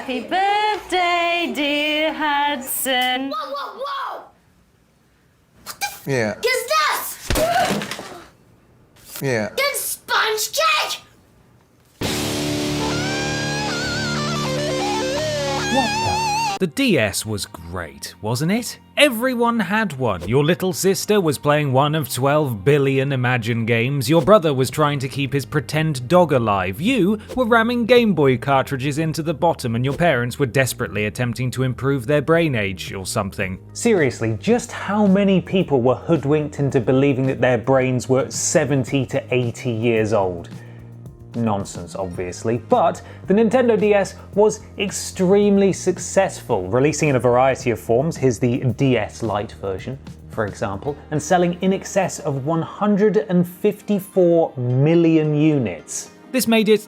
Happy birthday, dear Hudson. Whoa, whoa, whoa! What the Yeah. is this? Yeah. It's sponge cake! The DS was great, wasn't it? Everyone had one. Your little sister was playing one of 12 billion Imagine games, your brother was trying to keep his pretend dog alive, you were ramming Game Boy cartridges into the bottom, and your parents were desperately attempting to improve their brain age or something. Seriously, just how many people were hoodwinked into believing that their brains were 70 to 80 years old? Nonsense, obviously, but the Nintendo DS was extremely successful, releasing in a variety of forms. Here's the DS Lite version, for example, and selling in excess of 154 million units. This made it,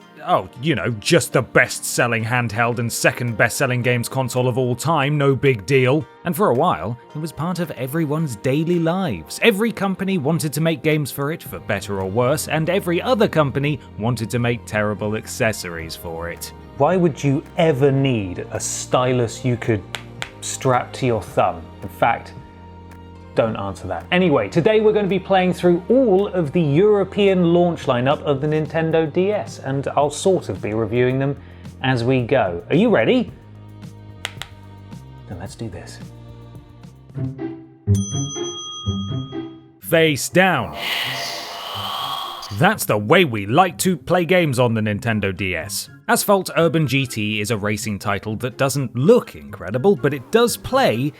just the best-selling handheld and second best-selling games console of all time, no big deal. And for a while, it was part of everyone's daily lives. Every company wanted to make games for it, for better or worse, and every other company wanted to make terrible accessories for it. Why would you ever need a stylus you could strap to your thumb? In fact, don't answer that. Anyway, today we're going to be playing through all of the European launch lineup of the Nintendo DS, and I'll sort of be reviewing them as we go. Are you ready? Then let's do this. Face down. That's the way we like to play games on the Nintendo DS. Asphalt Urban GT is a racing title that doesn't look incredible, but it does play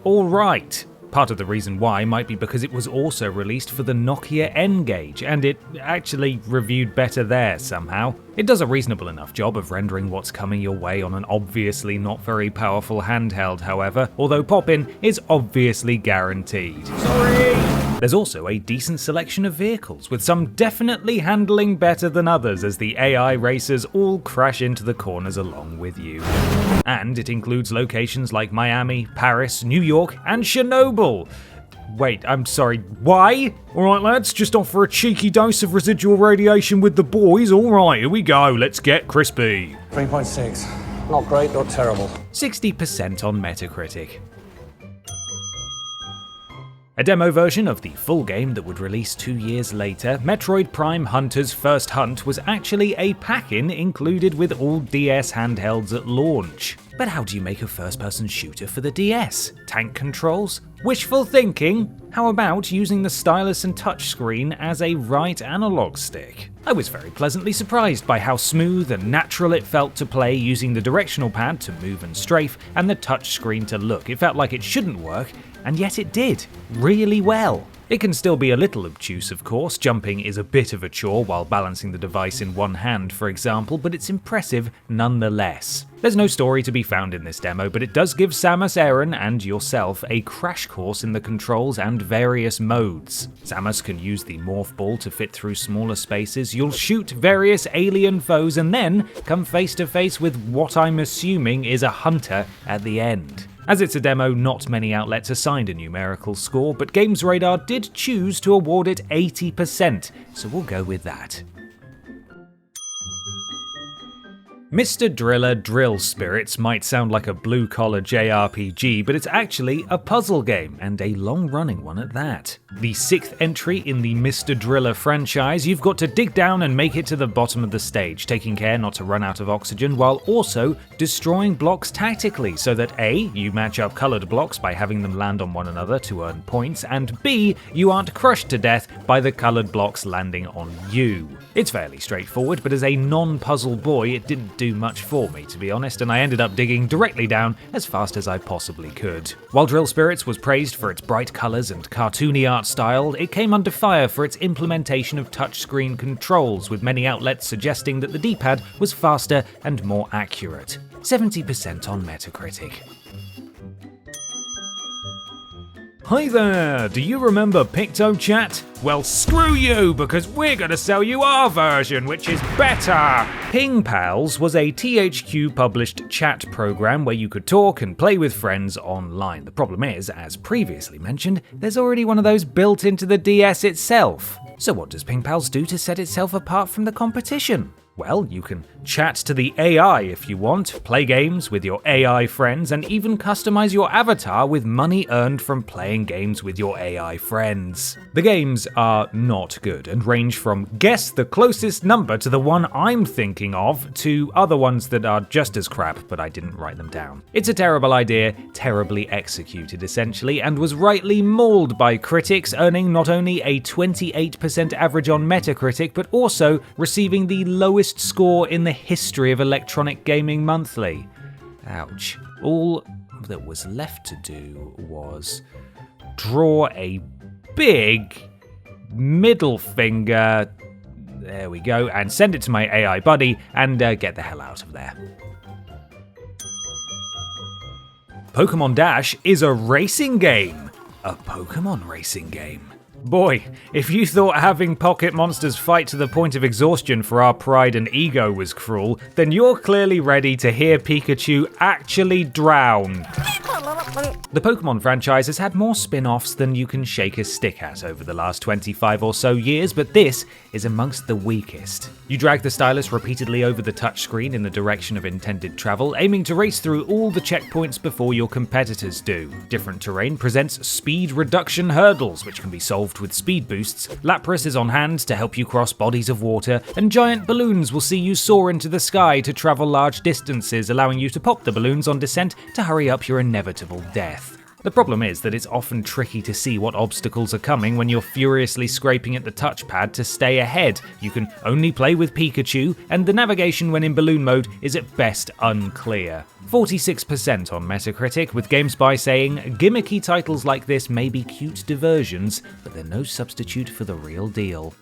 alright. Part of the reason why might be because it was also released for the Nokia N-Gage, and it actually reviewed better there somehow. It does a reasonable enough job of rendering what's coming your way on an obviously not very powerful handheld, however, although pop-in is obviously guaranteed. Sorry! There's also a decent selection of vehicles, with some definitely handling better than others as the AI racers all crash into the corners along with you. And it includes locations like Miami, Paris, New York, and Chernobyl. Wait, I'm sorry, why? Alright lads, just off for a cheeky dose of residual radiation with the boys. Alright, here we go, let's get crispy. 3.6. Not great, not terrible. 60% on Metacritic. A demo version of the full game that would release 2 years later, Metroid Prime Hunter's First Hunt was actually a pack-in included with all DS handhelds at launch. But how do you make a first-person shooter for the DS? Tank controls? Wishful thinking? How about using the stylus and touchscreen as a right analog stick? I was very pleasantly surprised by how smooth and natural it felt to play using the directional pad to move and strafe and the touchscreen to look. It felt like it shouldn't work, and yet it did, really well. It can still be a little obtuse, of course. Jumping is a bit of a chore while balancing the device in one hand, for example, but it's impressive nonetheless. There's no story to be found in this demo, but it does give Samus Aran and yourself a crash course in the controls and various modes. Samus can use the morph ball to fit through smaller spaces, you'll shoot various alien foes, and then come face to face with what I'm assuming is a hunter at the end. As it's a demo, not many outlets assigned a numerical score, but Games Radar did choose to award it 80%, so we'll go with that. Mr. Driller Drill Spirits might sound like a blue-collar JRPG, but it's actually a puzzle game, and a long-running one at that. The 6th entry in the Mr. Driller franchise, you've got to dig down and make it to the bottom of the stage, taking care not to run out of oxygen, while also destroying blocks tactically, so that A, you match up coloured blocks by having them land on one another to earn points, and B, you aren't crushed to death by the coloured blocks landing on you. It's fairly straightforward, but as a non-puzzle boy, it didn't do much for me, to be honest, and I ended up digging directly down as fast as I possibly could. While Drill Spirits was praised for its bright colours and cartoony art style, it came under fire for its implementation of touchscreen controls, with many outlets suggesting that the D-pad was faster and more accurate. 70% on Metacritic. Hi there, do you remember PictoChat? Well, screw you, because we're going to sell you our version, which is better! Ping Pals was a THQ-published chat program where you could talk and play with friends online. The problem is, as previously mentioned, there's already one of those built into the DS itself. So what does Ping Pals do to set itself apart from the competition? Well, you can chat to the AI if you want, play games with your AI friends, and even customize your avatar with money earned from playing games with your AI friends. The games are not good and range from guess the closest number to the one I'm thinking of to other ones that are just as crap, but I didn't write them down. It's a terrible idea, terribly executed essentially, and was rightly mauled by critics, earning not only a 28% average on Metacritic, but also receiving the lowest score in the history of Electronic Gaming Monthly. Ouch. All that was left to do was draw a big middle finger, there we go, and send it to my AI buddy and get the hell out of there. Pokmon Dash is a racing game. A Pokemon racing game. Boy, if you thought having pocket monsters fight to the point of exhaustion for our pride and ego was cruel, then you're clearly ready to hear Pikachu actually drown. The Pokemon franchise has had more spin-offs than you can shake a stick at over the last 25 or so years, but this is amongst the weakest. You drag the stylus repeatedly over the touchscreen in the direction of intended travel, aiming to race through all the checkpoints before your competitors do. Different terrain presents speed reduction hurdles, which can be solved with speed boosts. Lapras is on hand to help you cross bodies of water, and giant balloons will see you soar into the sky to travel large distances, allowing you to pop the balloons on descent to hurry up your inevitable death. The problem is that it's often tricky to see what obstacles are coming when you're furiously scraping at the touchpad to stay ahead. You can only play with Pikachu, and the navigation when in balloon mode is at best unclear. 46% on Metacritic, with GameSpy saying, gimmicky titles like this may be cute diversions, but they're no substitute for the real deal.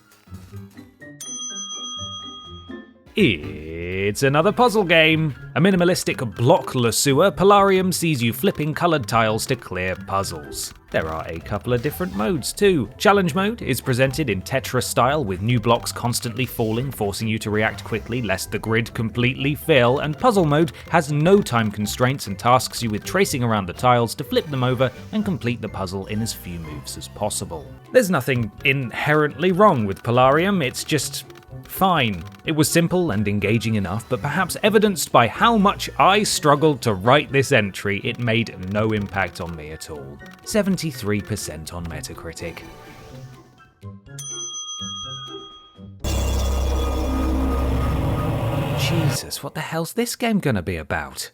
It's another puzzle game. A minimalistic block lasseur, Polarium sees you flipping coloured tiles to clear puzzles. There are a couple of different modes too. Challenge mode is presented in Tetris style, with new blocks constantly falling, forcing you to react quickly lest the grid completely fail, and puzzle mode has no time constraints and tasks you with tracing around the tiles to flip them over and complete the puzzle in as few moves as possible. There's nothing inherently wrong with Polarium, it's just fine. It was simple and engaging enough, but perhaps evidenced by how much I struggled to write this entry, it made no impact on me at all. 73% on Metacritic. Jesus, what the hell's this game gonna be about?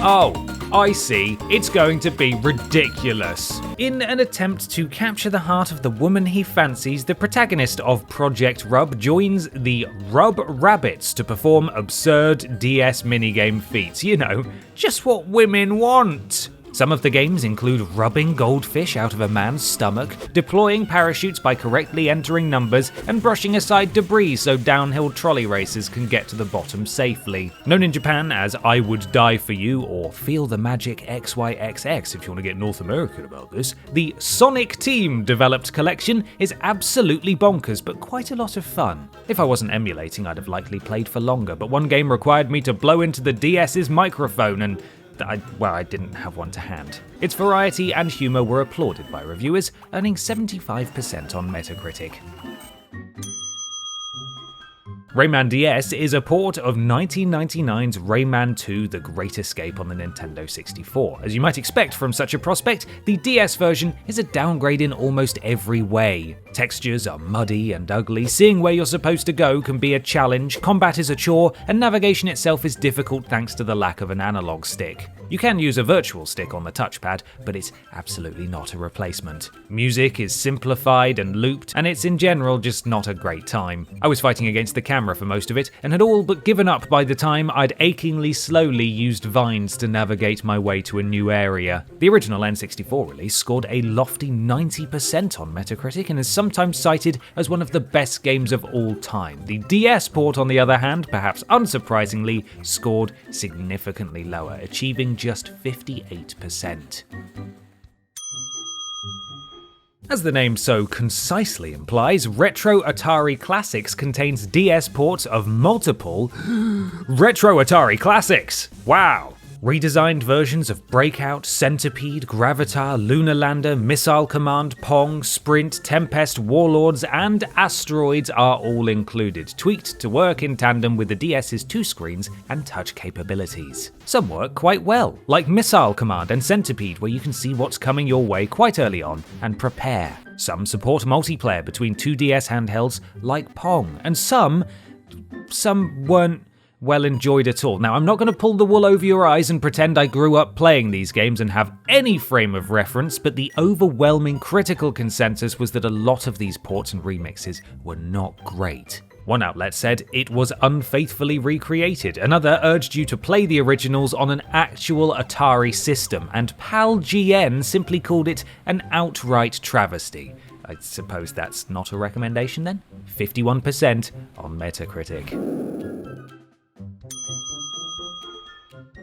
Oh, I see. It's going to be ridiculous. In an attempt to capture the heart of the woman he fancies, the protagonist of Project Rub joins the Rub Rabbits to perform absurd DS minigame feats. You know, just what women want. Some of the games include rubbing goldfish out of a man's stomach, deploying parachutes by correctly entering numbers, and brushing aside debris so downhill trolley racers can get to the bottom safely. Known in Japan as I Would Die For You or Feel the Magic XYXX if you want to get North American about this, the Sonic Team developed collection is absolutely bonkers but quite a lot of fun. If I wasn't emulating, I'd have likely played for longer, but one game required me to blow into the DS's microphone and I didn't have one to hand. Its variety and humour were applauded by reviewers, earning 75% on Metacritic. Rayman DS is a port of 1999's Rayman 2: The Great Escape on the Nintendo 64. As you might expect from such a prospect, the DS version is a downgrade in almost every way. Textures are muddy and ugly, seeing where you're supposed to go can be a challenge, combat is a chore, and navigation itself is difficult thanks to the lack of an analog stick. You can use a virtual stick on the touchpad, but it's absolutely not a replacement. Music is simplified and looped, and it's in general just not a great time. I was fighting against the camera for most of it, and had all but given up by the time I'd achingly slowly used vines to navigate my way to a new area. The original N64 release scored a lofty 90% on Metacritic and is sometimes cited as one of the best games of all time. The DS port, on the other hand, perhaps unsurprisingly, scored significantly lower, achieving just 58%. As the name so concisely implies, Retro Atari Classics contains DS ports of multiple Retro Atari Classics. Wow! Redesigned versions of Breakout, Centipede, Gravatar, Lunar Lander, Missile Command, Pong, Sprint, Tempest, Warlords, and Asteroids are all included, tweaked to work in tandem with the DS's 2 screens and touch capabilities. Some work quite well, like Missile Command and Centipede, where you can see what's coming your way quite early on and prepare. Some support multiplayer between 2 DS handhelds like Pong, and some weren't well enjoyed at all. Now, I'm not going to pull the wool over your eyes and pretend I grew up playing these games and have any frame of reference, but the overwhelming critical consensus was that a lot of these ports and remixes were not great. One outlet said it was unfaithfully recreated, another urged you to play the originals on an actual Atari system, and PAL-GN simply called it an outright travesty. I suppose that's not a recommendation then? 51% on Metacritic.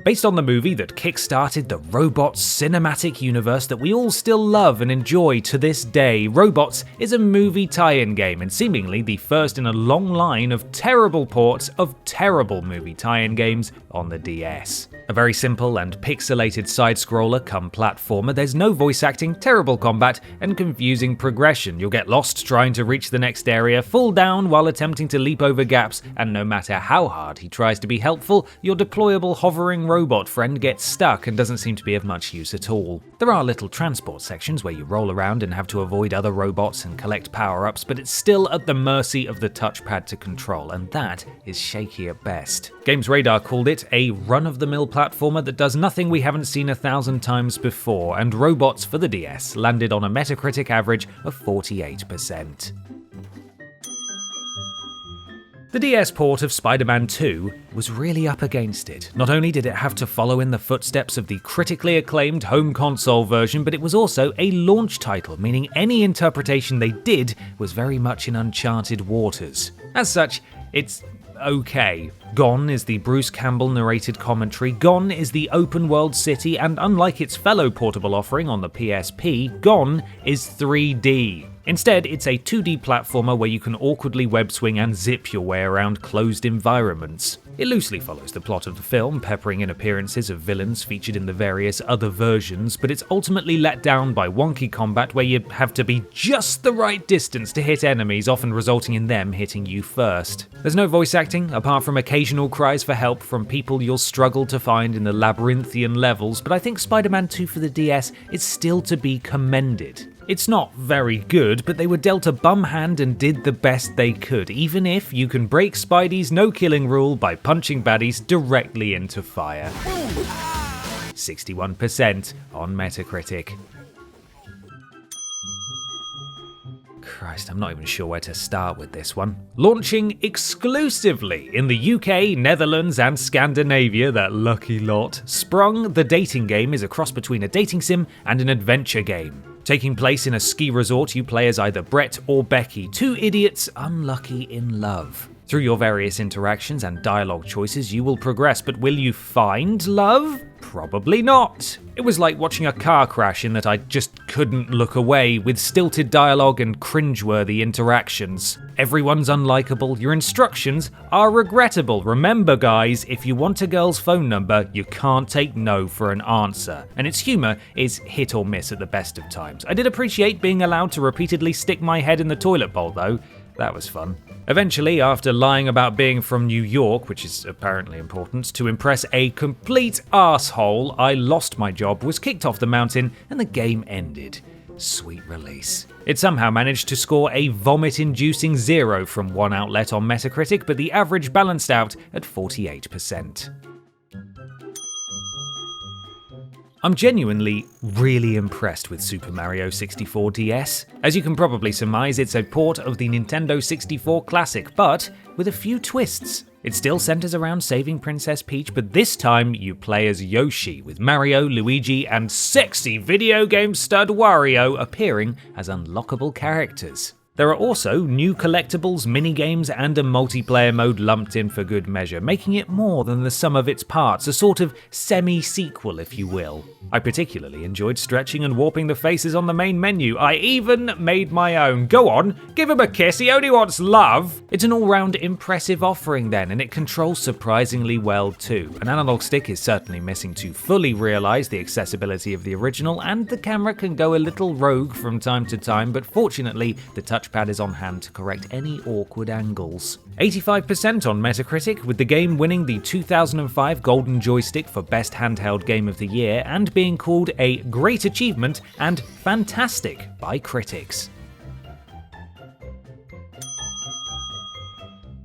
Based on the movie that kickstarted the Robots cinematic universe that we all still love and enjoy to this day, Robots is a movie tie-in game and seemingly the first in a long line of terrible ports of terrible movie tie-in games on the DS. A very simple and pixelated side-scroller come platformer, there's no voice acting, terrible combat, and confusing progression. You'll get lost trying to reach the next area, fall down while attempting to leap over gaps, and no matter how hard he tries to be helpful, your deployable hovering robot friend gets stuck and doesn't seem to be of much use at all. There are little transport sections where you roll around and have to avoid other robots and collect power-ups, but it's still at the mercy of the touchpad to control, and that is shaky at best. Games Radar called it a run-of-the-mill platformer that does nothing we haven't seen 1,000 times before, and Robots for the DS landed on a Metacritic average of 48%. The DS port of Spiderman II was really up against it. Not only did it have to follow in the footsteps of the critically acclaimed home console version, but it was also a launch title, meaning any interpretation they did was very much in uncharted waters. As such, it's okay. Gone is the Bruce Campbell narrated commentary, Gone is the open world city, and unlike its fellow portable offering on the PSP, Gone is 3D. Instead, it's a 2D platformer where you can awkwardly web swing and zip your way around closed environments. It loosely follows the plot of the film, peppering in appearances of villains featured in the various other versions, but it's ultimately let down by wonky combat where you have to be just the right distance to hit enemies, often resulting in them hitting you first. There's no voice acting, apart from occasional cries for help from people you'll struggle to find in the labyrinthian levels, but I think Spider-Man 2 for the DS is still to be commended. It's not very good, but they were dealt a bum hand and did the best they could, even if you can break Spidey's no-killing rule by punching baddies directly into fire. 61% on Metacritic. Christ, I'm not even sure where to start with this one. Launching exclusively in the UK, Netherlands, and Scandinavia, that lucky lot, Sprung, the dating game, is a cross between a dating sim and an adventure game. Taking place in a ski resort, you play as either Brett or Becky, 2 idiots unlucky in love. Through your various interactions and dialogue choices, you will progress, but will you find love? Probably not. It was like watching a car crash in that I just couldn't look away, with stilted dialogue and cringeworthy interactions. Everyone's unlikable, your instructions are regrettable. Remember guys, if you want a girl's phone number, you can't take no for an answer. And its humour is hit or miss at the best of times. I did appreciate being allowed to repeatedly stick my head in the toilet bowl though. That was fun. Eventually, after lying about being from New York, which is apparently important, to impress a complete arsehole, I lost my job, was kicked off the mountain, and the game ended. Sweet release. It somehow managed to score a vomit-inducing 0 from one outlet on Metacritic, but the average balanced out at 48%. I'm genuinely really impressed with Super Mario 64 DS. As you can probably surmise, it's a port of the Nintendo 64 Classic, but with a few twists. It still centers around saving Princess Peach, but this time you play as Yoshi, with Mario, Luigi, and sexy video game stud Wario appearing as unlockable characters. There are also new collectibles, minigames, and a multiplayer mode lumped in for good measure, making it more than the sum of its parts, a sort of semi-sequel, if you will. I particularly enjoyed stretching and warping the faces on the main menu. I even made my own. Go on, give him a kiss, he only wants love! It's an all-round impressive offering then, and it controls surprisingly well too. An analog stick is certainly missing to fully realise the accessibility of the original, and the camera can go a little rogue from time to time, but fortunately the touchpad is on hand to correct any awkward angles. 85% on Metacritic, with the game winning the 2005 Golden Joystick for Best Handheld Game of the Year and being called a great achievement and fantastic by critics.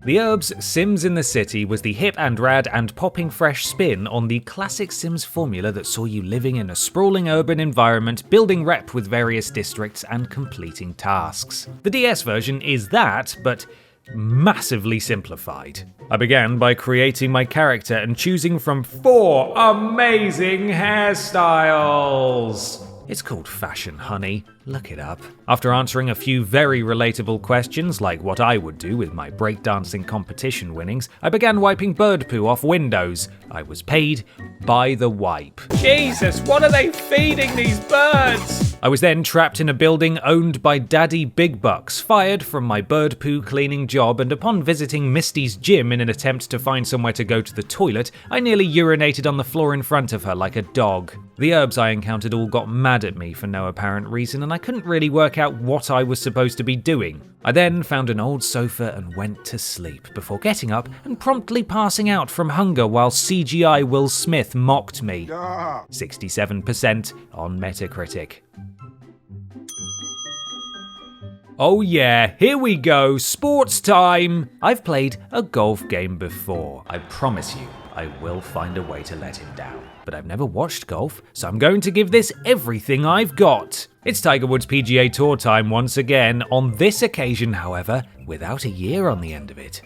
The Urbz Sims in the City was the hip and rad and popping fresh spin on the classic Sims formula that saw you living in a sprawling urban environment, building rep with various districts and completing tasks. The DS version is that, but massively simplified. I began by creating my character and choosing from 4 amazing hairstyles. It's called fashion, honey. Look it up. After answering a few very relatable questions, like what I would do with my breakdancing competition winnings, I began wiping bird poo off windows. I was paid by the wipe. Jesus, what are they feeding these birds? I was then trapped in a building owned by Daddy Big Bucks, fired from my bird poo cleaning job, and upon visiting Misty's gym in an attempt to find somewhere to go to the toilet, I nearly urinated on the floor in front of her like a dog. The Urbz I encountered all got mad at me for no apparent reason, and I couldn't really work out what I was supposed to be doing. I then found an old sofa and went to sleep, before getting up and promptly passing out from hunger while CGI Will Smith mocked me. 67% on Metacritic. Oh yeah, here we go, sports time! I've played a golf game before. I promise you, I will find a way to let him down. But I've never watched golf, so I'm going to give this everything I've got. It's Tiger Woods PGA Tour time once again, on this occasion, however, without a year on the end of it.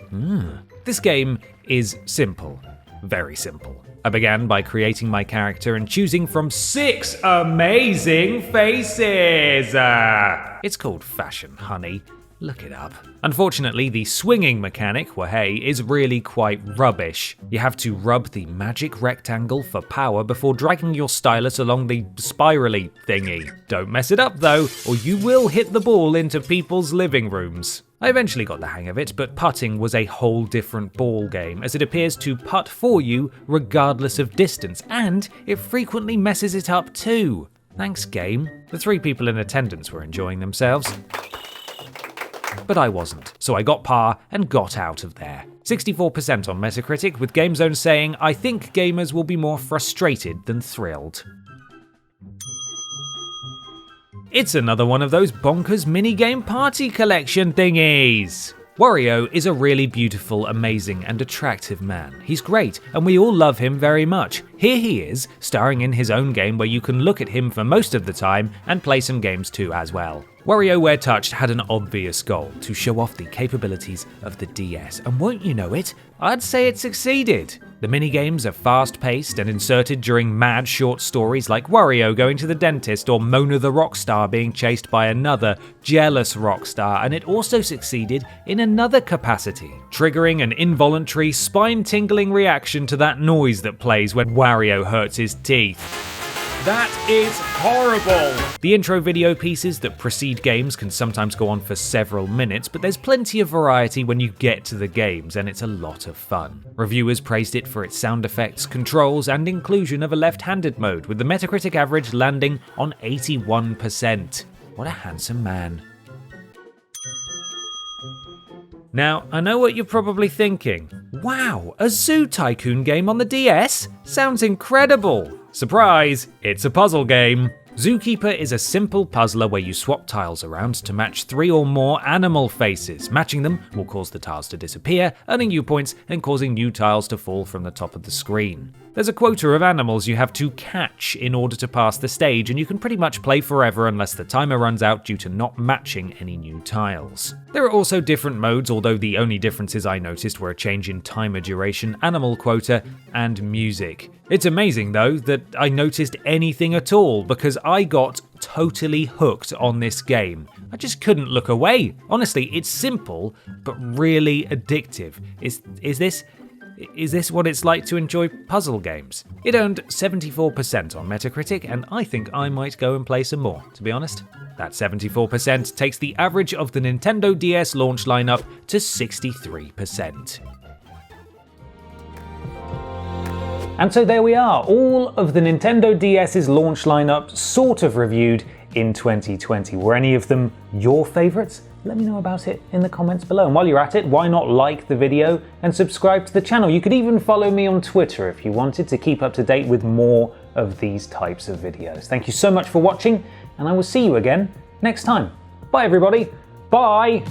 This game is simple. Very simple. I began by creating my character and choosing from 6 amazing faces. It's called fashion, honey. Look it up. Unfortunately, the swinging mechanic, well hey, is really quite rubbish. You have to rub the magic rectangle for power before dragging your stylus along the spirally thingy. Don't mess it up though, or you will hit the ball into people's living rooms. I eventually got the hang of it, but putting was a whole different ball game, as it appears to putt for you regardless of distance, and it frequently messes it up too. Thanks, game. The 3 people in attendance were enjoying themselves. But I wasn't, so I got par and got out of there. 64% on Metacritic, with GameZone saying, I think gamers will be more frustrated than thrilled. It's another one of those bonkers minigame party collection thingies! Wario is a really beautiful, amazing, and attractive man. He's great, and we all love him very much. Here he is, starring in his own game where you can look at him for most of the time and play some games too as well. WarioWare Touch had an obvious goal, to show off the capabilities of the DS, and won't you know it, I'd say it succeeded. The minigames are fast-paced and inserted during mad short stories like Wario going to the dentist or Mona the Rockstar being chased by another jealous rockstar, and it also succeeded in another capacity, triggering an involuntary, spine-tingling reaction to that noise that plays when Wario hurts his teeth. That is horrible! The intro video pieces that precede games can sometimes go on for several minutes, but there's plenty of variety when you get to the games, and it's a lot of fun. Reviewers praised it for its sound effects, controls, and inclusion of a left-handed mode, with the Metacritic average landing on 81%. What a handsome man. Now, I know what you're probably thinking. Wow, a Zoo Tycoon game on the DS? Sounds incredible! Surprise, it's a puzzle game. Zookeeper is a simple puzzler where you swap tiles around to match 3 or more animal faces. Matching them will cause the tiles to disappear, earning you points and causing new tiles to fall from the top of the screen. There's a quota of animals you have to catch in order to pass the stage, and you can pretty much play forever unless the timer runs out due to not matching any new tiles. There are also different modes, although the only differences I noticed were a change in timer duration, animal quota, and music. It's amazing though that I noticed anything at all, because I got totally hooked on this game. I just couldn't look away. Honestly, it's simple, but really addictive. Is this what it's like to enjoy puzzle games? It earned 74% on Metacritic, and I think I might go and play some more, to be honest. That 74% takes the average of the Nintendo DS launch lineup to 63%. And so there we are, all of the Nintendo DS's launch lineup sort of reviewed in 2020. Were any of them your favourites? Let me know about it in the comments below. And while you're at it, why not like the video and subscribe to the channel? You could even follow me on Twitter if you wanted to keep up to date with more of these types of videos. Thank you so much for watching, and I will see you again next time. Bye everybody. Bye.